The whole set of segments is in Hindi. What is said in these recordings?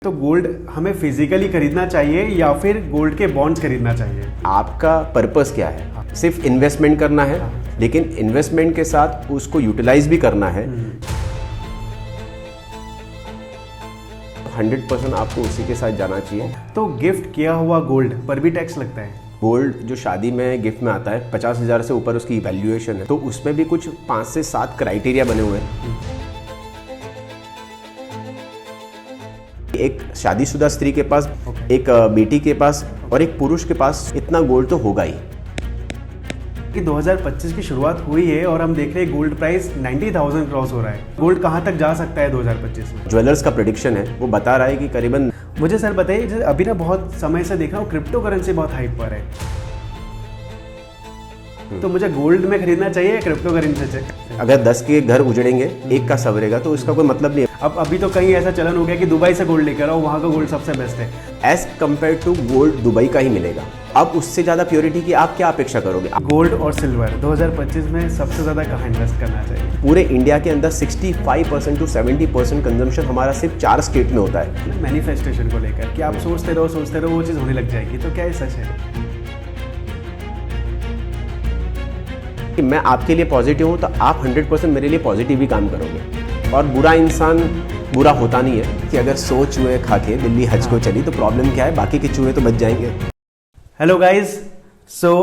तो गोल्ड हमें फिजिकली खरीदना चाहिए या फिर गोल्ड के बॉन्ड्स खरीदना चाहिए? आपका पर्पस क्या है? सिर्फ इन्वेस्टमेंट करना है, लेकिन इन्वेस्टमेंट के साथ उसको यूटिलाइज भी करना है। 100% आपको उसी के साथ जाना चाहिए। तो गिफ्ट किया हुआ गोल्ड पर भी टैक्स लगता है? गोल्ड जो शादी में गिफ्ट में आता है 50,000 से ऊपर उसकी वैल्यूएशन है, तो उसमें भी कुछ 5 से 7 क्राइटेरिया बने हुए हैं। एक शादीशुदा स्त्री के पास, एक बेटी के पास और एक पुरुष के पास इतना गोल्ड तो होगा ही। कि 2025 की शुरुआत हुई है और हम देख रहे हैं गोल्ड प्राइस 90,000 क्रॉस हो रहा है। गोल्ड कहां तक जा सकता है 2025 में? ज्वेलर्स का प्रेडिक्शन है, वो बता रहा है कि करीबन। मुझे सर बताइए, जैसे अभी ना बहुत समय से देख रहा हूँ क्रिप्टो करेंसी बहुत हाइप पर है, तो मुझे गोल्ड में खरीदना चाहिए या क्रिप्टो करेंसी से? अगर 10 के घर उजड़ेंगे, एक का सवरेगा, तो उसका कोई मतलब नहीं है। अब अभी तो कहीं ऐसा चलन हो गया कि दुबई से गोल्ड लेकर आओ, वहाँ का गोल्ड सबसे बेस्ट है। As compare to gold Dubai का ही मिलेगा। अब उससे ज़्यादा प्योरिटी की आप क्या अपेक्षा करोगे? गोल्ड और सिल्वर 2025 में सबसे ज़्यादा कहाँ इन्वेस्ट करना चाहिए? पूरे इंडिया के अंदर 65% to 70% कंजम्पशन हमारा सिर्फ 4 स्टेट में होता है। मैनिफेस्टेशन को लेकर कि आप सोचते रहो वो चीज़ होने लग जाएगी, तो क्या ये सच है? कि मैं आपके लिए पॉजिटिव हूँ तो आप 100% मेरे लिए पॉजिटिव ही काम करोगे। और बुरा इंसान बुरा होता नहीं है कि अगर 100 चूहे खा के बिल्ली हज को चली तो प्रॉब्लम क्या है, बाकी के चूहे तो बच जाएंगे। हेलो गाइस,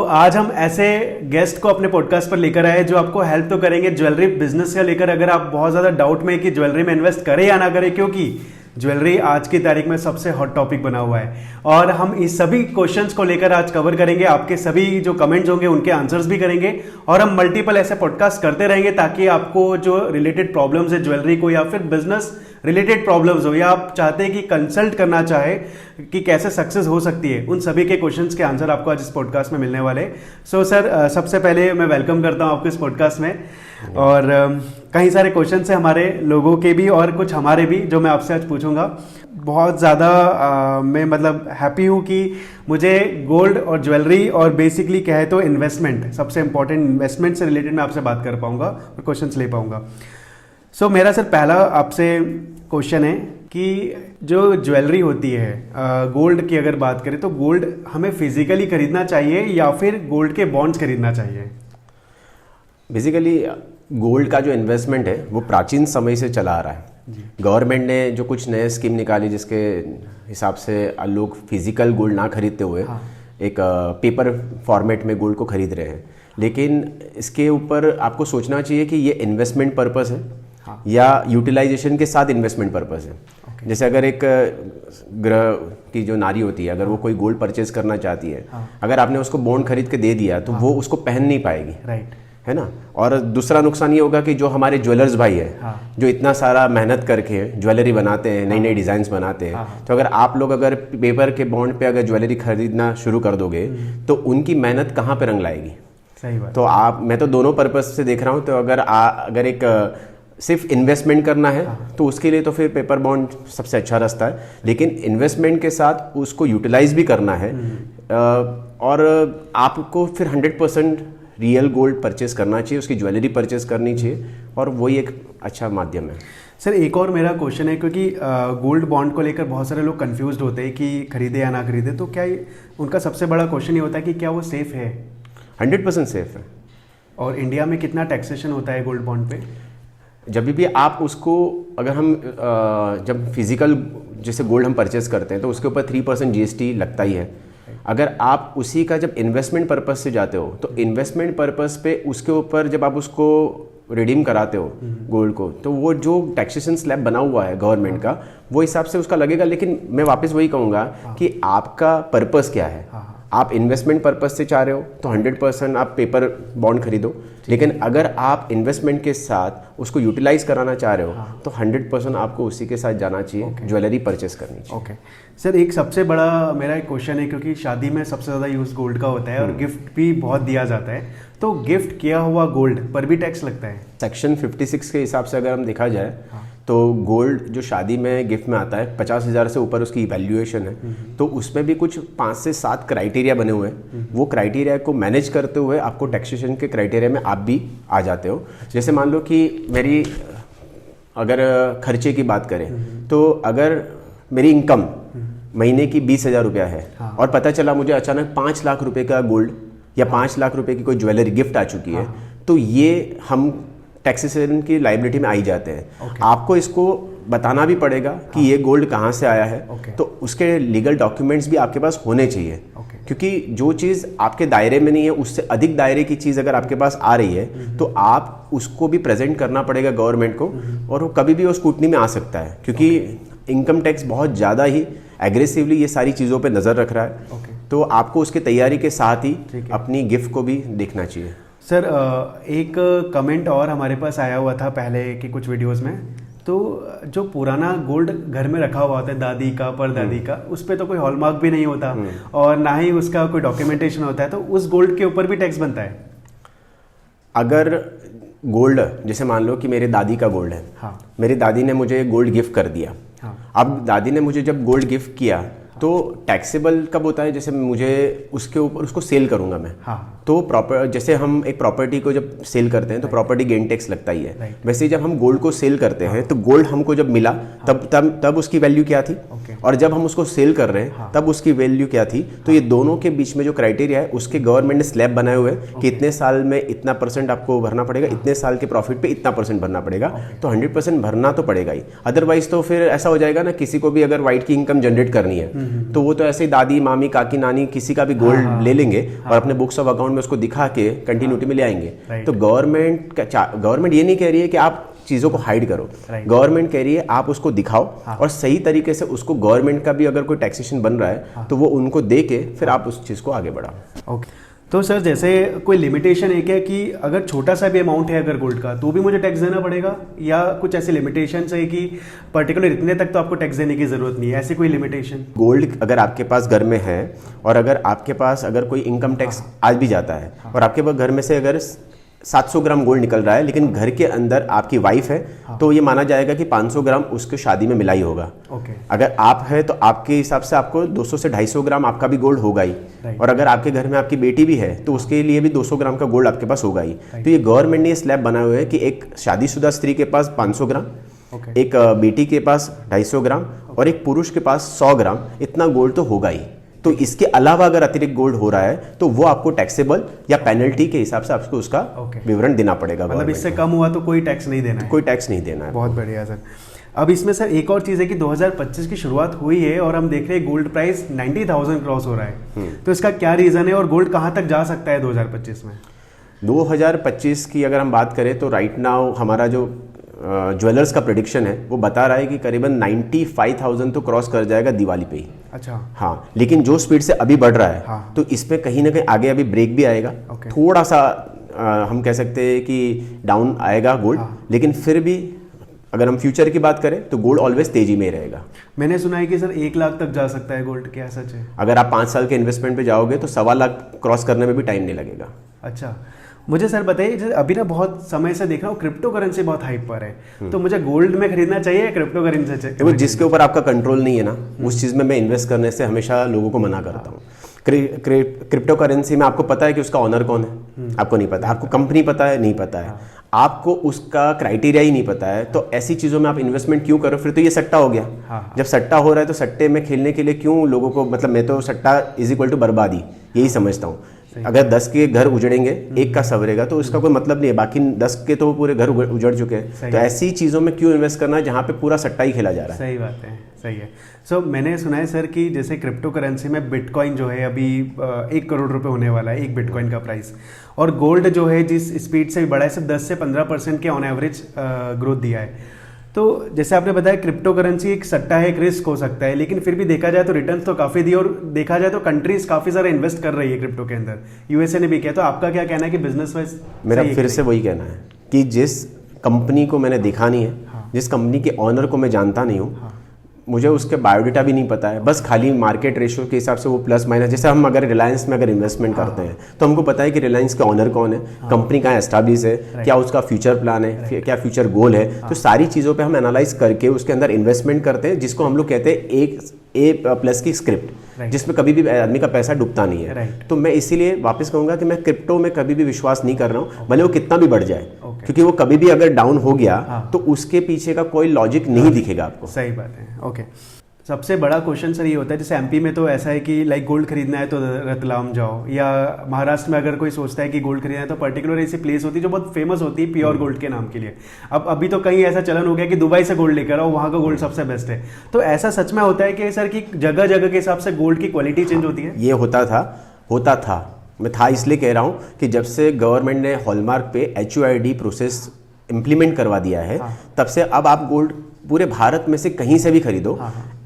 आज हम ऐसे गेस्ट को अपने पॉडकास्ट पर लेकर आए जो आपको हेल्प तो करेंगे ज्वेलरी बिजनेस से लेकर। अगर आप बहुत ज़्यादा डाउट में कि ज्वेलरी में इन्वेस्ट करें या ना करें, क्योंकि ज्वेलरी आज की तारीख में सबसे हॉट टॉपिक बना हुआ है, और हम इस सभी क्वेश्चंस को लेकर आज कवर करेंगे। आपके सभी जो कमेंट्स होंगे उनके आंसर्स भी करेंगे, और हम मल्टीपल ऐसे पॉडकास्ट करते रहेंगे ताकि आपको जो रिलेटेड प्रॉब्लम्स है ज्वेलरी को या फिर बिजनेस रिलेटेड प्रॉब्लम्स हो, या आप चाहते हैं कि कंसल्ट करना चाहे कि कैसे सक्सेस हो सकती है, उन सभी के क्वेश्चंस के आंसर आपको आज इस पॉडकास्ट में मिलने वाले। सो सर, सबसे पहले मैं वेलकम करता हूं आपको इस पॉडकास्ट में। और कई सारे क्वेश्चन है हमारे लोगों के भी और कुछ हमारे भी जो मैं आपसे आज पूछूंगा। बहुत ज़्यादा मैं मतलब हैप्पी हूँ कि मुझे गोल्ड और ज्वेलरी और बेसिकली कहे तो इन्वेस्टमेंट, सबसे इंपॉर्टेंट इन्वेस्टमेंट से रिलेटेड मैं आपसे बात कर पाऊंगा और क्वेश्चंस ले पाऊंगा। सो मेरा सर पहला आपसे क्वेश्चन है कि जो ज्वेलरी होती है, गोल्ड की अगर बात करें तो गोल्ड हमें फिजिकली खरीदना चाहिए या फिर गोल्ड के बॉन्ड्स खरीदना चाहिए? बेसिकली गोल्ड का जो इन्वेस्टमेंट है वो प्राचीन समय से चला आ रहा है। गवर्नमेंट ने जो कुछ नए स्कीम निकाली जिसके हिसाब से लोग फिजिकल गोल्ड ना खरीदते हुए एक पेपर फॉर्मेट में गोल्ड को खरीद रहे हैं, लेकिन इसके ऊपर आपको सोचना चाहिए कि ये इन्वेस्टमेंट पर्पस है या यूटिलाइजेशन के साथ इन्वेस्टमेंट पर्पस है। जैसे अगर एक ग्रह की जो नारी होती है, अगर वो कोई गोल्ड परचेज करना चाहती है, अगर आपने उसको बॉन्ड खरीद के दे दिया तो वो उसको पहन नहीं पाएगी, राइट, है ना। और दूसरा नुकसान ये होगा कि जो हमारे ज्वेलर्स भाई है, जो इतना सारा मेहनत करके ज्वेलरी बनाते हैं, नई नई डिजाइन्स बनाते हैं, तो अगर आप लोग अगर पेपर के बॉन्ड पे अगर ज्वेलरी खरीदना शुरू कर दोगे तो उनकी मेहनत कहाँ पे रंग लाएगी? सही बात। तो मैं तो दोनों पर्पस से देख रहा हूँ। तो अगर एक सिर्फ इन्वेस्टमेंट करना है तो उसके लिए तो फिर पेपर बॉन्ड सबसे अच्छा रास्ता है, लेकिन इन्वेस्टमेंट के साथ उसको यूटिलाइज भी करना है और आपको फिर 100% रियल गोल्ड परचेस करना चाहिए, उसकी ज्वेलरी परचेस करनी चाहिए, और वही एक अच्छा माध्यम है। सर एक और मेरा क्वेश्चन है, क्योंकि गोल्ड बॉन्ड को लेकर बहुत सारे लोग कंफ्यूज्ड होते हैं कि खरीदे या ना खरीदे, तो क्या उनका सबसे बड़ा क्वेश्चन ये होता है कि क्या वो सेफ है? 100% सेफ है। और इंडिया में कितना टैक्सेशन होता है गोल्ड बॉन्ड पे? जब भी आप उसको, अगर हम जब फिजिकल जैसे गोल्ड हम परचेस करते हैं तो उसके ऊपर 3% GST लगता ही है। अगर आप उसी का जब इन्वेस्टमेंट पर्पस से जाते हो तो इन्वेस्टमेंट पर्पस पे उसके ऊपर जब आप उसको रिडीम कराते हो गोल्ड को, तो वो जो टैक्सेशन स्लैब बना हुआ है गवर्नमेंट का, वो हिसाब से उसका लगेगा। लेकिन मैं वापस वही कहूँगा कि आपका पर्पस क्या है। आप इन्वेस्टमेंट पर्पस से चाह रहे हो तो 100% आप पेपर बॉन्ड खरीदो, लेकिन अगर आप इन्वेस्टमेंट के साथ उसको यूटिलाइज कराना चाह रहे हो तो 100% आपको उसी के साथ जाना चाहिए, ज्वेलरी परचेस करनी चाहिए। ओके सर, एक सबसे बड़ा मेरा एक क्वेश्चन है, क्योंकि शादी में सबसे ज़्यादा यूज़ गोल्ड का होता है और गिफ्ट भी बहुत दिया जाता है, तो गिफ्ट किया हुआ गोल्ड पर भी टैक्स लगता है? सेक्शन 56 के हिसाब से अगर हम देखा जाए तो गोल्ड जो शादी में गिफ्ट में आता है 50,000 से ऊपर उसकी वैल्यूएशन है, तो उसमें भी कुछ 5 से 7 क्राइटेरिया बने हुए हैं। वो क्राइटेरिया को मैनेज करते हुए आपको टैक्सेशन के क्राइटेरिया में आप भी आ जाते हो। जैसे मान लो कि मेरी अगर खर्चे की बात करें तो अगर मेरी इनकम महीने की 20,000 रुपया है, हाँ। और पता चला मुझे अचानक 5 लाख रुपए का गोल्ड या 5 लाख रुपए की कोई ज्वेलरी गिफ्ट आ चुकी है, तो ये हम टैक्सेशन की लाइबिलिटी में आई जाते हैं। आपको इसको बताना भी पड़ेगा कि ये गोल्ड कहाँ से आया है, तो उसके लीगल डॉक्यूमेंट्स भी आपके पास होने चाहिए, क्योंकि जो चीज़ आपके दायरे में नहीं है उससे अधिक दायरे की चीज़ अगर आपके पास आ रही है तो आप उसको भी प्रेजेंट करना पड़ेगा गवर्नमेंट को, और वो कभी भी वो स्क्रूटनी में आ सकता है, क्योंकि इनकम टैक्स बहुत ज़्यादा ही एग्रेसिवली ये सारी चीज़ों पे नज़र रख रहा है। तो आपको उसकी तैयारी के साथ ही अपनी गिफ्ट को भी देखना चाहिए। सर एक कमेंट और हमारे पास आया हुआ था पहले के कुछ वीडियोस में, तो जो पुराना गोल्ड घर में रखा हुआ होता है दादी का परदादी का, उस पर तो कोई हॉलमार्क भी नहीं होता और ना ही उसका कोई डॉक्यूमेंटेशन होता है, तो उस गोल्ड के ऊपर भी टैक्स बनता है? अगर गोल्ड जैसे मान लो कि मेरे दादी का गोल्ड है, हाँ। मेरी दादी ने मुझे गोल्ड गिफ्ट कर दिया, हाँ। अब दादी ने मुझे जब गोल्ड गिफ्ट किया तो टैक्सेबल कब होता है, जैसे मुझे उसके ऊपर उसको सेल करूंगा मैं, हाँ। तो प्रॉपर जैसे हम एक प्रॉपर्टी को जब सेल करते हैं तो प्रॉपर्टी गेन टैक्स लगता ही है, वैसे ही जब हम गोल्ड को सेल करते हैं तो गोल्ड हमको जब मिला तब उसकी वैल्यू क्या थी, और जब हम उसको सेल कर रहे हैं तब उसकी वैल्यू क्या थी। तो ये दोनों के बीच में जो क्राइटेरिया है उसके गवर्नमेंट ने स्लैब बनाए हुए हैं कि इतने साल में इतना % आपको भरना पड़ेगा, इतने साल के प्रॉफिट पे इतना % भरना पड़ेगा, तो 100% भरना तो पड़ेगा ही, अदरवाइज तो फिर ऐसा हो जाएगा ना, किसी को भी अगर वाइट की इनकम जनरेट करनी है तो वो तो ऐसे दादी मामी काकी नानी किसी का भी गोल्ड ले लेंगे और अपने बुक्स ऑफ अकाउंट में उसको दिखा के कंटिन्यूटी में ले आएंगे। तो गवर्नमेंट ये नहीं कह रही है कि आप चीज़ों को हाइड करो, गवर्नमेंट कह रही है आप उसको दिखाओ, और सही तरीके से उसको गवर्नमेंट का भी अगर कोई टैक्सेशन बन रहा है तो वो उनको दे के फिर आप उस चीज़ को आगे बढ़ाओ। ओके, तो सर जैसे कोई लिमिटेशन है क्या कि अगर छोटा सा भी अमाउंट है अगर गोल्ड का तो भी मुझे टैक्स देना पड़ेगा, या कुछ ऐसे लिमिटेशन है कि पर्टिकुलर इतने तक तो आपको टैक्स देने की जरूरत नहीं है, ऐसी कोई लिमिटेशन? गोल्ड अगर आपके पास घर में है और अगर आपके पास अगर कोई इनकम टैक्स आज भी जाता है और आपके पास घर में से अगर 700 ग्राम गोल्ड निकल रहा है लेकिन घर के अंदर आपकी वाइफ है, तो ये माना जाएगा कि 500 ग्राम उसके शादी में मिला ही होगा। अगर आप है तो आपके हिसाब से आपको 200 से 250 ग्राम आपका भी गोल्ड होगा ही, और अगर आपके घर में आपकी बेटी भी है तो उसके लिए भी 200 ग्राम का गोल्ड आपके पास होगा ही। तो ये गवर्नमेंट ने ये स्लैब बनाए हुए हैं कि एक शादीशुदा स्त्री के पास 500 ग्राम, एक बेटी के पास 250 ग्राम और एक पुरुष के पास 100 ग्राम, इतना गोल्ड तो होगा ही। तो इसके अलावा अगर अतिरिक्त गोल्ड हो रहा है तो वो आपको टैक्सेबल या पेनल्टी के हिसाब से आपको उसका विवरण देना पड़ेगा। मतलब इससे कम हुआ तो कोई टैक्स नहीं देना है? कोई टैक्स नहीं देना है। बहुत बढ़िया सर। अब इसमें सर एक और चीज़ है कि 2025 की शुरुआत हुई है और हम देख रहे हैं गोल्ड प्राइस 90,000 क्रॉस हो रहा है, तो इसका क्या रीज़न है और गोल्ड कहाँ तक जा सकता है 2025 में? 2025 की अगर हम बात करें तो राइट नाउ हमारा जो ज्वेलर्स का प्रेडिक्शन है वो बता रहा है कि करीबन 95,000 तो क्रॉस कर जाएगा दिवाली पे ही। अच्छा। हाँ, लेकिन जो स्पीड से अभी बढ़ रहा है तो इसमें कहीं ना कहीं आगे अभी ब्रेक भी आएगा, थोड़ा सा हम कह सकते हैं कि डाउन आएगा गोल्ड, लेकिन फिर भी अगर हम फ्यूचर की बात करें तो गोल्ड ऑलवेज तेजी में रहेगा। मैंने सुना है कि सर 1 लाख तक जा सकता है गोल्ड, क्या सच है? अगर आप 5 साल के इन्वेस्टमेंट पे जाओगे तो 1.25 लाख क्रॉस करने में भी टाइम नहीं लगेगा। अच्छा, मुझे सर बताइए, जैसे अभी ना बहुत समय से देख रहा हूँ क्रिप्टो करेंसी बहुत हाइप पर है, तो मुझे गोल्ड में खरीदना चाहिए या क्रिप्टो करेंसी चाहिए? वो जिसके ऊपर आपका कंट्रोल नहीं है ना, उस चीज़ में मैं इन्वेस्ट करने से हमेशा लोगों को मना करता हूँ। क्रिप्टो करेंसी में आपको पता है कि उसका ऑनर कौन है? आपको नहीं पता। आपको कंपनी पता है? नहीं पता है। आपको उसका क्राइटेरिया ही नहीं पता है, तो ऐसी चीज़ों में आप इन्वेस्टमेंट क्यों करो? फिर तो ये सट्टा हो गया। जब सट्टा हो रहा है तो सट्टे में खेलने के लिए क्यों लोगों को, मतलब मैं तो सट्टा = बर्बादी यही समझता हूँ। अगर 10 के घर उजड़ेंगे, एक का सवरेगा, तो उसका कोई मतलब नहीं है, बाकी 10 के तो पूरे घर उजड़ चुके हैं। तो ऐसी चीज़ों में क्यों इन्वेस्ट करना है जहाँ पे पूरा सट्टा ही खेला जा रहा है? सही बात है, सही है। सो मैंने सुना है सर कि जैसे क्रिप्टो करेंसी में बिटकॉइन जो है अभी 1 करोड़ रुपए होने वाला है एक बिटकॉइन का प्राइस, और गोल्ड जो है जिस स्पीड से बढ़ा है सिर्फ 10 से 15% के ऑन एवरेज ग्रोथ दिया है। तो जैसे आपने बताया क्रिप्टो करेंसी एक सट्टा है, एक रिस्क हो सकता है, लेकिन फिर भी देखा जाए तो रिटर्न्स तो काफ़ी दिए, और देखा जाए तो कंट्रीज काफ़ी सारा इन्वेस्ट कर रही है क्रिप्टो के अंदर, यूएसए ने भी किया। तो आपका क्या कहना है कि बिजनेस वाइज? मेरा फिर से वही कहना है कि जिस कंपनी को मैंने देखा नहीं है, जिस कंपनी के ऑनर को मैं जानता नहीं हूँ, मुझे उसके बायोडाटा भी नहीं पता है, बस खाली मार्केट रेशियो के हिसाब से वो प्लस माइनस, जैसे हम अगर रिलायंस में अगर इन्वेस्टमेंट करते हैं तो हमको पता है कि रिलायंस का ऑनर कौन है, कंपनी कहाँ एस्टैब्लिश है, क्या उसका फ्यूचर प्लान है, क्या फ्यूचर गोल है। तो सारी चीज़ों पे हम एनालाइज करके उसके अंदर इन्वेस्टमेंट करते हैं, जिसको हम लोग कहते हैं एक A+ की स्क्रिप्ट, जिसमें कभी भी आदमी का पैसा डूबता नहीं है। तो मैं इसीलिए वापस कहूँगा कि मैं क्रिप्टो में कभी भी विश्वास नहीं कर रहा हूँ, भले वो कितना भी बढ़ जाए, क्योंकि वो कभी भी अगर डाउन हो गया तो उसके पीछे का कोई लॉजिक नहीं दिखेगा आपको। सही बात है। ओके सबसे बड़ा क्वेश्चन सर ये होता है, जैसे एमपी में तो ऐसा है कि लाइक गोल्ड खरीदना है तो रतलाम जाओ, या महाराष्ट्र में अगर कोई सोचता है कि गोल्ड खरीदना है तो पर्टिकुलर ऐसी प्लेस होती है जो बहुत फेमस होती है प्योर गोल्ड के नाम के लिए। अब अभी तो कहीं ऐसा चलन हो गया कि दुबई से गोल्ड लेकर आओ, वहाँ का गोल्ड सबसे बेस्ट है। तो ऐसा सच में होता है कि सर कि जगह जगह के हिसाब से गोल्ड की क्वालिटी चेंज होती है? ये होता था मैं था इसलिए कह रहा हूँ कि जब से गवर्नमेंट ने हॉलमार्क पे HUID प्रोसेस इम्प्लीमेंट करवा दिया है, तब से अब आप गोल्ड पूरे भारत में से कहीं से भी खरीदो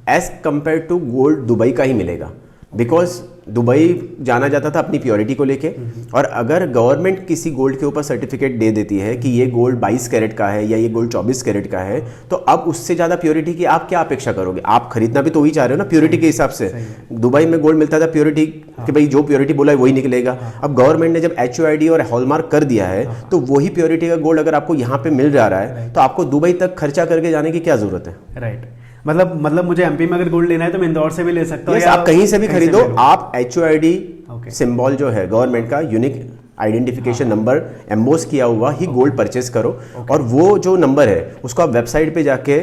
as compare to gold Dubai का ही मिलेगा। बिकॉज दुबई जाना जाता था अपनी प्योरिटी को लेके, और अगर गवर्नमेंट किसी गोल्ड के ऊपर सर्टिफिकेट दे देती है कि ये गोल्ड 22 कैरेट का है या ये गोल्ड 24 कैरेट का है, तो अब उससे ज़्यादा प्योरिटी की आप क्या अपेक्षा करोगे? आप खरीदना भी तो वही चाह रहे हो ना प्योरिटी के हिसाब से। दुबई में गोल्ड मिलता था प्योरिटी कि भाई जो प्योरिटी बोला है वही निकलेगा। अब गवर्नमेंट ने जब HUID और हॉलमार्क कर दिया है, तो वही प्योरिटी का गोल्ड अगर आपको यहाँ पे मिल जा रहा है, तो आपको दुबई तक खर्चा करके जाने की क्या जरूरत है? राइट। मतलब मुझे एमपी में अगर गोल्ड लेना है तो मैं इंदौर से भी ले सकता हूँ? आप कहीं से भी खरीदो, आप HUID सिंबल जो है गवर्नमेंट का यूनिक आइडेंटिफिकेशन नंबर एम्बोस किया हुआ ही गोल्ड परचेस करो, और वो जो नंबर है उसको आप वेबसाइट पे जाके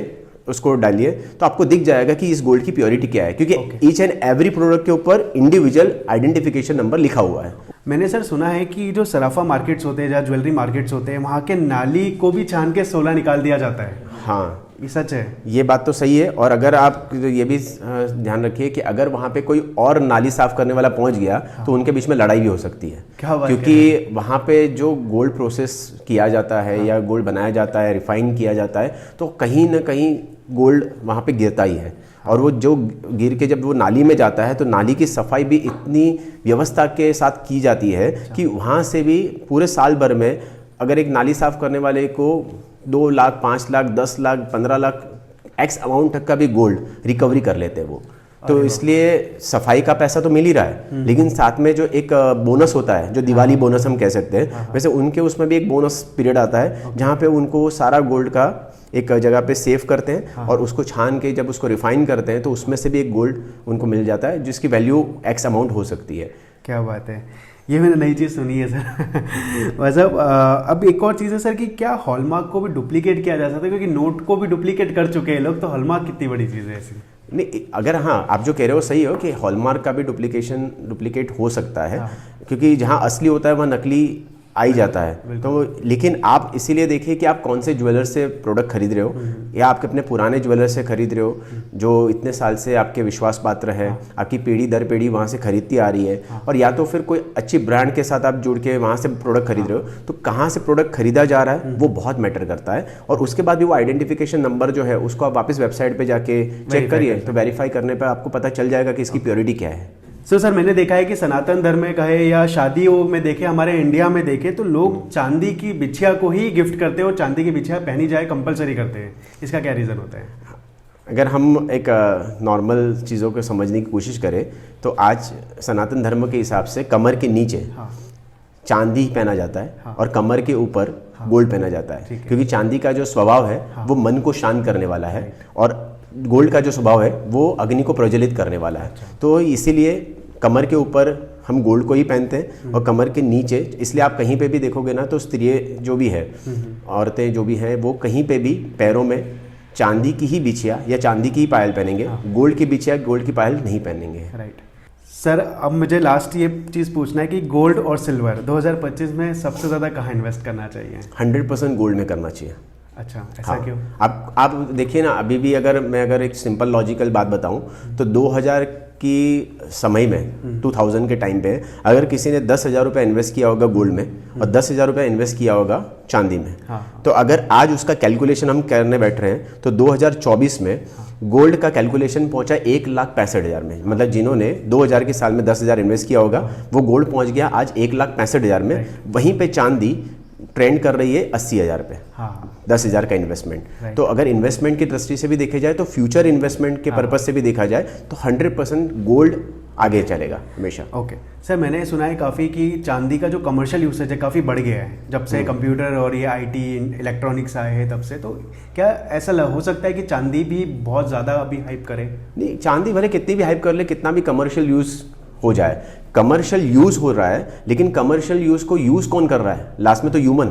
उसको डालिए तो आपको दिख जाएगा कि इस गोल्ड की प्योरिटी क्या है, क्योंकि ईच एंड एवरी प्रोडक्ट के ऊपर इंडिविजुअल आइडेंटिफिकेशन नंबर लिखा हुआ है। मैंने सर सुना है कि जो सराफा मार्केट्स होते हैं, जहाँ ज्वेलरी मार्केट्स होते हैं, वहाँ के नाली को भी छान के सोना निकाल दिया जाता है। हाँ, ये सच है? ये बात तो सही है। और अगर आप ये भी ध्यान रखिए कि अगर वहाँ पे कोई और नाली साफ करने वाला पहुँच गया तो उनके बीच में लड़ाई भी हो सकती है। क्या बात? क्योंकि वहाँ पे जो गोल्ड प्रोसेस किया जाता है या गोल्ड बनाया जाता है, रिफाइन किया जाता है, तो कहीं ना कहीं गोल्ड वहाँ पे गिरता ही है। और वो जो गिर के जब वो नाली में जाता है तो नाली की सफाई भी इतनी व्यवस्था के साथ की जाती है कि वहाँ से भी पूरे साल भर में अगर एक नाली साफ करने वाले को 2 लाख, 5 लाख, 10 लाख, 15 लाख एक्स अमाउंट तक का भी गोल्ड रिकवरी कर लेते हैं वो। तो इसलिए सफाई का पैसा तो मिल ही रहा है, लेकिन साथ में जो एक बोनस होता है, जो दिवाली बोनस हम कह सकते हैं, वैसे उनके उसमें भी एक बोनस पीरियड आता है जहाँ पे उनको सारा गोल्ड का एक जगह पे सेव करते हैं और उसको छान के जब उसको रिफाइन करते हैं तो उसमें से भी एक गोल्ड उनको मिल जाता है जिसकी वैल्यू एक्स अमाउंट हो सकती है। क्या बात है, ये मैंने नई चीज़ सुनी है सर। वैसे अब एक और चीज़ है सर कि क्या हॉलमार्क को भी डुप्लीकेट किया जा सकता है? क्योंकि नोट को भी डुप्लीकेट कर चुके हैं लोग, तो हॉलमार्क कितनी बड़ी चीज़ है ऐसी? नहीं, अगर हाँ आप जो कह रहे हो सही हो कि हॉलमार्क का भी डुप्लीकेट हो सकता है, क्योंकि जहाँ असली होता है वहाँ नकली आ ही जाता है। तो लेकिन आप इसीलिए देखिए कि आप कौन से ज्वेलर से प्रोडक्ट खरीद रहे हो, या आपके अपने पुराने ज्वेलर से खरीद रहे हो जो इतने साल से आपके विश्वास पात्र है, आपकी पीढ़ी दर पीढ़ी वहाँ से खरीदती आ रही है, और या तो फिर कोई अच्छी ब्रांड के साथ आप जुड़ के वहाँ से प्रोडक्ट खरीद रहे हो। तो कहाँ से प्रोडक्ट खरीदा जा रहा है वो बहुत मैटर करता है। और उसके बाद भी वो आइडेंटिफिकेशन नंबर जो है उसको आप वापस वेबसाइट पर जाके चेक करिए, तो वेरीफाई करने पर आपको पता चल जाएगा कि इसकी प्योरिटी क्या है। सर मैंने देखा है कि सनातन धर्म में कहे या शादियों में देखे, हमारे इंडिया में देखे तो लोग चांदी की बिछिया को ही गिफ्ट करते हैं और चांदी की बिछिया पहनी जाए कंपलसरी करते हैं। इसका क्या रीज़न होता है? अगर हम एक नॉर्मल चीज़ों को समझने की कोशिश करें तो आज सनातन धर्म के हिसाब से कमर के नीचे चांदी पहना जाता है और कमर के ऊपर गोल्ड पहना जाता है, क्योंकि चांदी का जो स्वभाव है वो मन को शांत करने वाला है और गोल्ड का जो स्वभाव है वो अग्नि को प्रज्वलित करने वाला है। तो इसीलिए कमर के ऊपर हम गोल्ड को ही पहनते हैं और कमर के नीचे, इसलिए आप कहीं पे भी देखोगे ना तो स्त्री जो भी है, औरतें जो भी हैं, वो कहीं पे भी पैरों में चांदी की ही बिछिया या चांदी की ही पायल पहनेंगे, गोल्ड की बिछिया, गोल्ड की पायल नहीं पहनेंगे। राइट सर, अब मुझे लास्ट ये चीज़ पूछना है कि गोल्ड और सिल्वर 2025 में सबसे ज़्यादा कहाँ इन्वेस्ट करना चाहिए? 100% गोल्ड में करना चाहिए। अच्छा, ऐसा क्यों? आप देखिए ना, अभी भी अगर एक सिंपल लॉजिकल बात बताऊं तो 2000 की समय में 2000 के टाइम पे अगर किसी ने 10,000 रुपये इन्वेस्ट किया होगा गोल्ड में और 10,000 रुपये इन्वेस्ट किया होगा चांदी में, तो अगर आज उसका कैलकुलेशन हम करने बैठ रहे हैं तो 2024 में गोल्ड का कैलकुलेशन पहुंचा 1,65,000 में। मतलब जिन्होंने 2000 के साल में 10,000 इन्वेस्ट किया होगा वो गोल्ड पहुंच गया आज 1,65,000 में। वहीं पे चांदी ट्रेंड कर रही है 80,000 पे, 10,000 का इन्वेस्टमेंट। तो अगर इन्वेस्टमेंट की दृष्टि से भी देखा जाए तो फ्यूचर इन्वेस्टमेंट के पर्पज से भी देखा जाए तो 100% गोल्ड आगे चलेगा हमेशा। ओके सर, मैंने सुना है काफ़ी कि चांदी का जो कमर्शियल यूसेज है काफ़ी बढ़ गया है जब से कंप्यूटर और ये IT इलेक्ट्रॉनिक्स आए हैं तब से। तो क्या ऐसा हो सकता है कि चांदी भी बहुत ज़्यादा अभी हाइप करे? नहीं, चांदी भले कितनी भी हाइप कर ले, कितना भी कमर्शियल यूज़ हो जाए, कमर्शियल यूज हो रहा है, लेकिन कमर्शियल यूज को यूज कौन कर रहा है? लास्ट में तो ह्यूमन।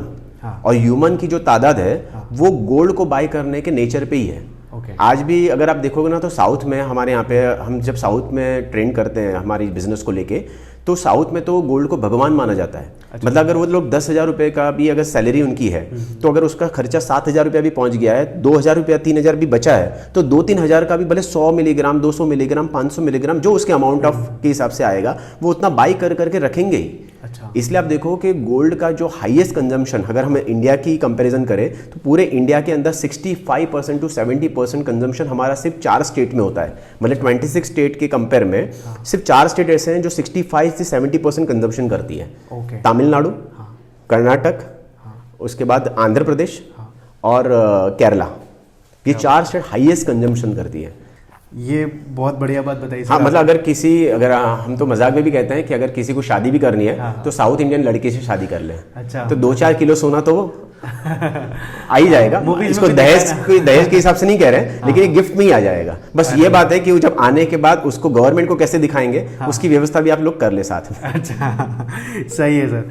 और ह्यूमन की जो तादाद है वो गोल्ड को बाय करने के नेचर पे ही है। ओके। आज भी अगर आप देखोगे ना तो साउथ में हमारे यहाँ पे, हम जब साउथ में ट्रेंड करते हैं हमारी बिजनेस को लेके, तो साउथ में तो गोल्ड को भगवान माना जाता है। मतलब अगर वो लोग 10,000 रुपये का भी अगर सैलरी उनकी है, तो अगर उसका खर्चा 7,000 रुपया भी पहुंच गया है, 2,000 रुपया 3,000 भी बचा है, तो 2-3 हज़ार का भी भले 100 मिलीग्राम 200 मिलीग्राम 500 मिलीग्राम जो उसके अमाउंट ऑफ के हिसाब से आएगा, वो उतना बाई कर करके रखेंगे ही। अच्छा। इसलिए आप देखो कि गोल्ड का जो हाईएस्ट कंजम्पशन, अगर हम इंडिया की कंपैरिजन करें तो पूरे इंडिया के अंदर 65% टू 70% कंजम्पशन हमारा सिर्फ 4 स्टेट में होता है। मतलब 26 स्टेट के कंपेयर में सिर्फ 4 स्टेट ऐसे हैं जो 65 से 70% कंजम्पशन करती है। ओके। तमिलनाडु, कर्नाटक, उसके बाद आंध्र प्रदेश और केरला, ये 4 स्टेट हाईएस्ट कंजम्पशन करती है। ये बहुत बढ़िया बात बताई सर। हाँ, मतलब अगर हम तो मजाक में भी कहते हैं कि अगर किसी को शादी भी करनी है तो साउथ इंडियन लड़के से शादी कर ले। अच्छा। तो 2-4 किलो सोना तो आ ही जाएगा। इसको दहेज के हिसाब से नहीं कह रहे हैं, लेकिन ये गिफ्ट में ही आ जाएगा। बस ये बात है कि वो जब आने के बाद उसको गवर्नमेंट को कैसे दिखाएंगे, उसकी व्यवस्था भी आप लोग कर ले साथ में। अच्छा, सही है सर।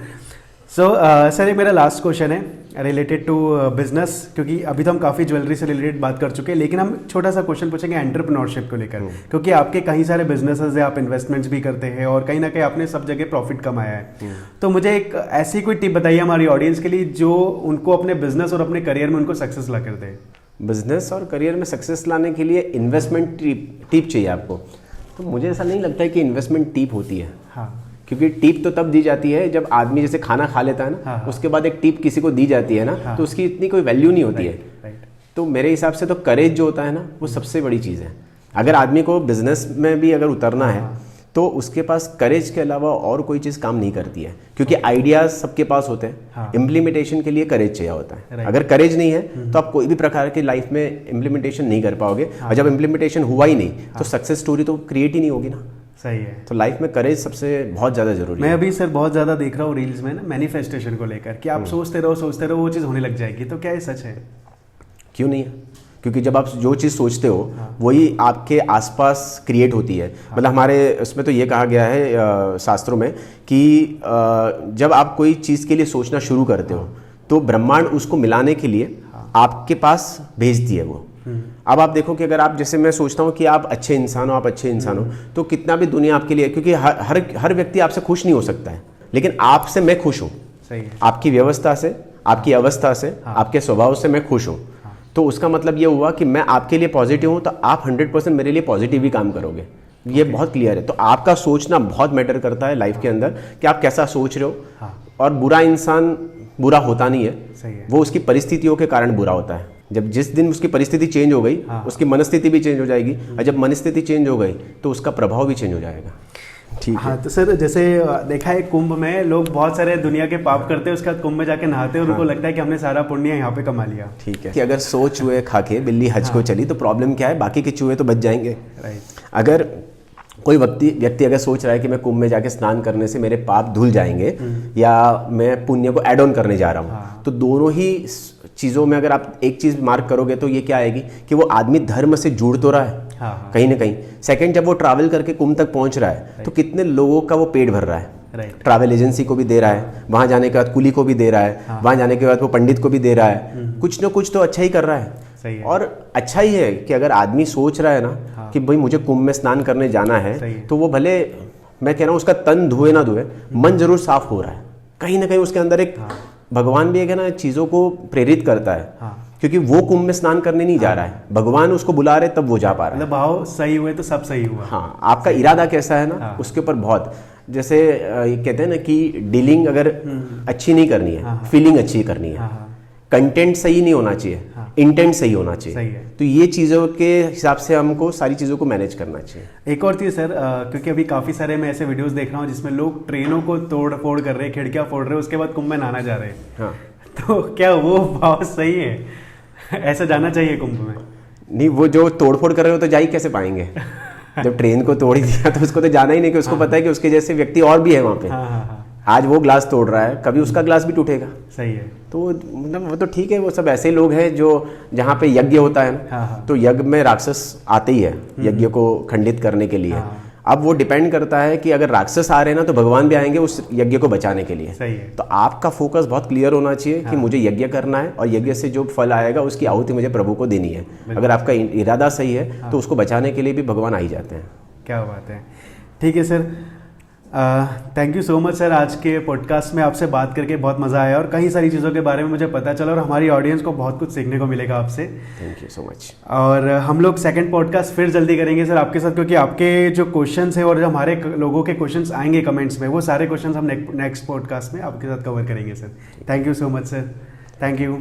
सर, ये मेरा लास्ट क्वेश्चन है रिलेटेड टू बिजनेस, क्योंकि अभी तो हम काफ़ी ज्वेलरी से रिलेटेड बात कर चुके हैं, लेकिन हम छोटा सा क्वेश्चन पूछेंगे एंटरप्रेन्योरशिप को लेकर, क्योंकि आपके कई सारे बिजनेसेस है, आप इन्वेस्टमेंट्स भी करते हैं और कहीं ना कहीं आपने सब जगह प्रॉफिट कमाया है। तो मुझे एक ऐसी कोई टिप बताइए हमारी ऑडियंस के लिए जो उनको अपने बिजनेस और अपने करियर में उनको सक्सेस ला कर दे। बिजनेस और करियर में सक्सेस लाने के लिए इन्वेस्टमेंट टिप चाहिए आपको, तो मुझे ऐसा नहीं लगता है कि इन्वेस्टमेंट टिप होती है। हाँ। क्योंकि टिप तो तब दी जाती है जब आदमी जैसे खाना खा लेता है ना, हाँ। उसके बाद एक टिप किसी को दी जाती है ना, हाँ। तो उसकी इतनी कोई वैल्यू नहीं होती है। राइट। तो मेरे हिसाब से तो करेज जो होता है ना, वो सबसे बड़ी चीज़ है। अगर आदमी को बिजनेस में भी अगर उतरना है तो उसके पास करेज के अलावा और कोई चीज़ काम नहीं करती है, क्योंकि आइडियाज सबके पास होते हैं। इम्प्लीमेंटेशन के लिए करेज चाहिए होता है। अगर करेज नहीं है तो आप कोई भी प्रकार की लाइफ में इम्प्लीमेंटेशन नहीं कर पाओगे, और जब इम्प्लीमेंटेशन हुआ ही नहीं तो सक्सेस स्टोरी तो क्रिएट ही नहीं होगी ना। सही है। तो लाइफ में करेज सबसे बहुत ज़्यादा जरूरी है। मैं अभी सर बहुत ज़्यादा देख रहा हूँ रील्स में ना मैनिफेस्टेशन को लेकर कि आप सोचते रहो वो चीज़ होने लग जाएगी, तो क्या ये सच है? क्यों नहीं है? क्योंकि जब आप जो चीज़ सोचते हो वही आपके आसपास क्रिएट होती है। मतलब हमारे उसमें तो ये कहा गया है शास्त्रों में कि जब आप कोई चीज़ के लिए सोचना शुरू करते हो तो ब्रह्मांड उसको मिलाने के लिए आपके पास भेजती है वो। अब आप देखो कि अगर आप, जैसे मैं सोचता हूँ कि आप अच्छे इंसान हो, तो कितना भी दुनिया आपके लिए, क्योंकि हर व्यक्ति आपसे खुश नहीं हो सकता है, लेकिन आपसे मैं खुश हूँ। सही है। आपकी व्यवस्था से, आपकी अवस्था से, आपके स्वभाव से मैं खुश हूँ। तो उसका मतलब ये हुआ कि मैं आपके लिए पॉजिटिव हूँ, तो आप 100% मेरे लिए पॉजिटिव ही काम करोगे। ये बहुत क्लियर है। तो आपका सोचना बहुत मैटर करता है लाइफ के अंदर, कि आप कैसा सोच रहे हो। और बुरा इंसान बुरा होता नहीं है, सही है। वो उसकी परिस्थितियों के कारण बुरा होता है। जब जिस दिन उसकी परिस्थिति चेंज हो गई, उसकी मनस्थिति भी चेंज हो जाएगी, और जब मनस्थिति चेंज हो गई तो उसका प्रभाव भी चेंज हो जाएगा। ठीक है। हाँ, तो सर जैसे देखा है कुंभ में लोग बहुत सारे दुनिया के पाप करते हैं, उसके बाद कुंभ में जाके नहाते हैं और उनको लगता है कि हमने सारा पुण्य यहाँ पे कमा लिया। ठीक है कि अगर 100 चूहे खा के बिल्ली हज को चली तो प्रॉब्लम क्या है, बाकी के चूहे तो बच जाएंगे। राइट। अगर कोई व्यक्ति अगर सोच रहा है कि मैं कुंभ में जाके स्नान करने से मेरे पाप धुल जाएंगे, या मैं पुण्य को ऐड ऑन करने जा रहा हूँ, तो दोनों ही चीज़ों में अगर आप एक चीज़ मार्क करोगे तो ये क्या आएगी कि वो आदमी धर्म से जुड़ तो रहा है कहीं ना कहीं। सेकंड, जब वो ट्रैवल करके कुंभ तक पहुंच रहा है तो कितने लोगों का वो पेट भर रहा है। ट्रैवल एजेंसी को भी दे रहा है, वहाँ जाने के बाद कुली को भी दे रहा है, वहाँ जाने के बाद वो पंडित को भी दे रहा है। कुछ ना कुछ तो अच्छा ही कर रहा है। सही है। और अच्छा ही है कि अगर आदमी सोच रहा है ना कि भाई मुझे कुंभ में स्नान करने जाना है, तो वो भले, मैं कह रहा हूँ उसका तन धुए ना धुए, मन जरूर साफ हो रहा है। कहीं ना कहीं उसके अंदर एक भगवान भी एक है ना, चीज़ों को प्रेरित करता है। क्योंकि वो कुंभ में स्नान करने नहीं जा रहा है, भगवान उसको बुला रहे तब वो जा पा रहा है। मतलब भाव सही हुए तो सब सही हुआ। हाँ, आपका इरादा कैसा है ना, उसके ऊपर बहुत, जैसे ये कहते हैं ना कि डीलिंग अगर अच्छी नहीं करनी है, फीलिंग अच्छी करनी है, कंटेंट सही नहीं होना चाहिए, इंटेंट सही होना चाहिए। तो ये चीज़ों के हिसाब से हमको सारी चीज़ों को मैनेज करना चाहिए। एक और चीज़ सर, क्योंकि अभी काफ़ी सारे मैं ऐसे वीडियोस देख रहा हूँ जिसमें लोग ट्रेनों को तोड़ फोड़ कर रहे हैं, खिड़कियाँ फोड़ रहे हैं, उसके बाद कुंभ में नहाना जा रहे हैं। हाँ, तो क्या वो भाव सही है? ऐसा जाना चाहिए कुंभ में? नहीं, वो जो तोड़ फोड़ कर रहे हो तो जा ही कैसे पाएंगे? जब ट्रेन को तोड़ ही दिया तो उसको तो जाना ही नहीं, कि उसको पता है कि उसके जैसे व्यक्ति और भी है वहाँ पे। आज वो ग्लास तोड़ रहा है, कभी उसका ग्लास भी टूटेगा। सही है। तो मतलब वो तो ठीक है, वो सब ऐसे लोग हैं जो, जहाँ पे यज्ञ होता है ना, तो यज्ञ में राक्षस आते ही है यज्ञ को खंडित करने के लिए। अब वो डिपेंड करता है कि अगर राक्षस आ रहे हैं ना तो भगवान भी आएंगे उस यज्ञ को बचाने के लिए। सही है। तो आपका फोकस बहुत क्लियर होना चाहिए कि मुझे यज्ञ करना है और यज्ञ से जो फल आएगा उसकी आहुति मुझे प्रभु को देनी है। अगर आपका इरादा सही है तो उसको बचाने के लिए भी भगवान आ ही जाते हैं। क्या बात है। ठीक है sir, thank you so much sir. आज के पॉडकास्ट में आपसे बात करके बहुत मज़ा आया और कई सारी चीज़ों के बारे में मुझे पता चला और हमारी ऑडियंस को बहुत कुछ सीखने को मिलेगा आपसे। Thank you so much. और हम लोग सेकंड पॉडकास्ट फिर जल्दी करेंगे सर आपके साथ, क्योंकि आपके जो क्वेश्चंस है और जो हमारे लोगों के क्वेश्चंस आएंगे कमेंट्स में, वो सारे क्वेश्चंस हम नेक्स्ट पॉडकास्ट में आपके साथ कवर करेंगे sir. Thank you so much sir. Thank you.